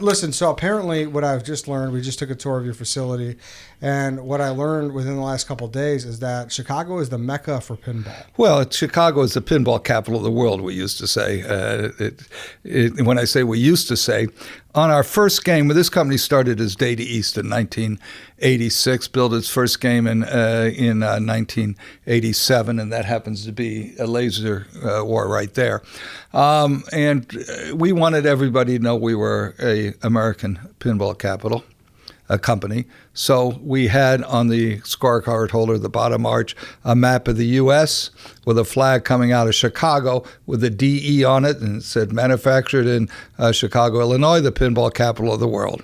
Listen, so apparently what I've just learned, we just took a tour of your facility, and what I learned within the last couple of days is that Chicago is the mecca for pinball. Well, Chicago is the pinball capital of the world, we used to say. When I say we used to say, on our first game, this company started as Data East in 1986, built its first game in 1987, and that happens to be a laser war right there. And we wanted everybody to know we were a American pinball capital, a company. So we had on the scorecard holder, the bottom arch, a map of the U.S. with a flag coming out of Chicago with a DE on it, and it said manufactured in Chicago, Illinois, the pinball capital of the world.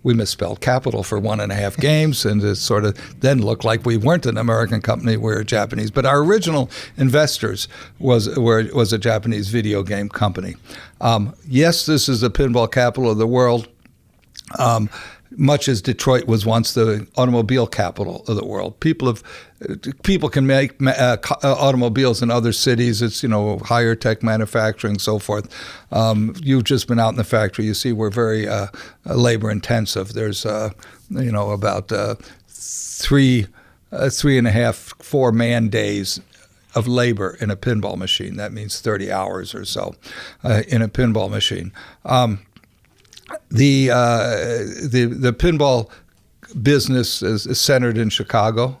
We misspelled capital for 1.5 games, and it sort of then looked like we weren't an American company, we were Japanese. But our original investors was a Japanese video game company. Yes, this is the pinball capital of the world. Much as Detroit was once the automobile capital of the world. People can make automobiles in other cities. It's, higher tech manufacturing, so forth. You've just been out in the factory. You see we're very labor intensive. There's, about 3.5, 4 man days of labor in a pinball machine. That means 30 hours or so in a pinball machine. The pinball business is centered in Chicago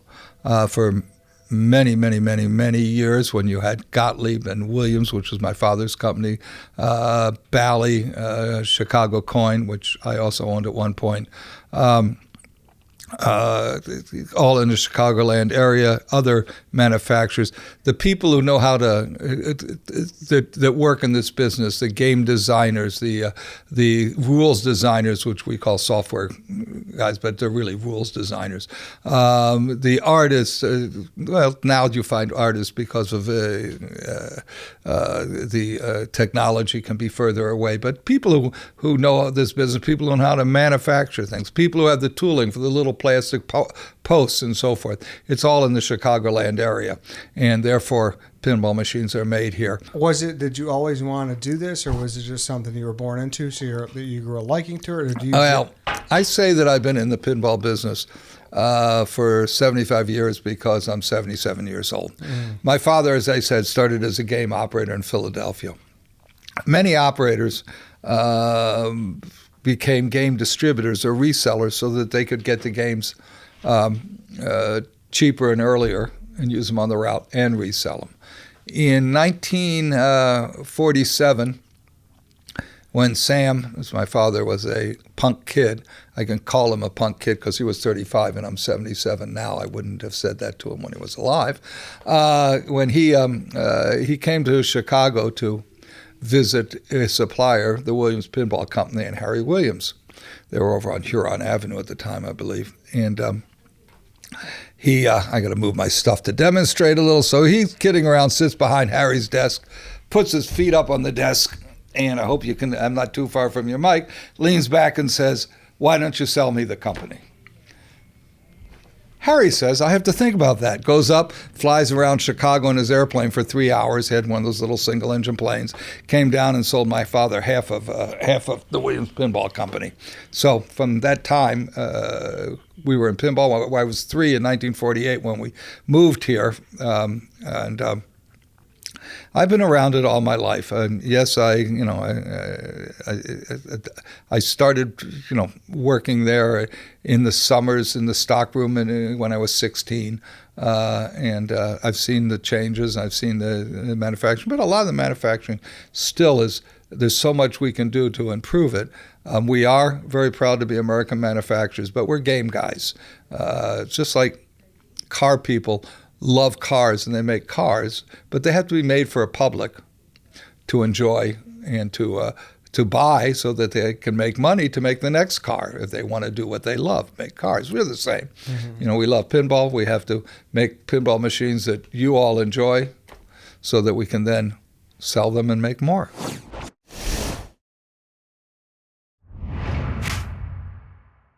for many years, when you had Gottlieb and Williams, which was my father's company, Bally, Chicago Coin, which I also owned at one point, all in the Chicagoland area, other manufacturers. The people who know how to, that work in this business, the game designers, the rules designers, which we call software guys, but they're really rules designers. The artists, well, now you find artists because of the technology can be further away, but people who know this business, people who know how to manufacture things, people who have the tooling for the little plastic posts and so forth. It's all in the Chicagoland area, and therefore pinball machines are made here. Did you always want to do this, or was it just something you were born into, so you grew a liking to it? Or do you I say that I've been in the pinball business for 75 years because I'm 77 years old. My father, as I said, started as a game operator in Philadelphia. Many operators became game distributors or resellers so that they could get the games cheaper and earlier and use them on the route and resell them. In 1947, when Sam, as my father, was a punk kid, I can call him a punk kid because he was 35 and I'm 77 now. I wouldn't have said that to him when he was alive. When he came to Chicago to visit a supplier, the Williams Pinball Company, and Harry Williams. They were over on Huron Avenue at the time, I believe. And I got to move my stuff to demonstrate a little. So he's kidding around, sits behind Harry's desk, puts his feet up on the desk, and I hope you can, I'm not too far from your mic, leans back and says, "Why don't you sell me the company?" Harry says, "I have to think about that." Goes up, flies around Chicago in his airplane for 3 hours, had one of those little single-engine planes, came down and sold my father half of the Williams Pinball Company. So from that time, we were in pinball. I was 3 in 1948 when we moved here, and I've been around it all my life. Yes, I started, working there in the summers in the stockroom when I was 16, and I've seen the changes. I've seen the manufacturing, but a lot of the manufacturing still is. There's so much we can do to improve it. We are very proud to be American manufacturers, but we're game guys. Just like car people love cars and they make cars, but they have to be made for a public to enjoy and to buy so that they can make money to make the next car if they want to do what they love, make cars. We're the same. Mm-hmm. We love pinball. We have to make pinball machines that you all enjoy so that we can then sell them and make more.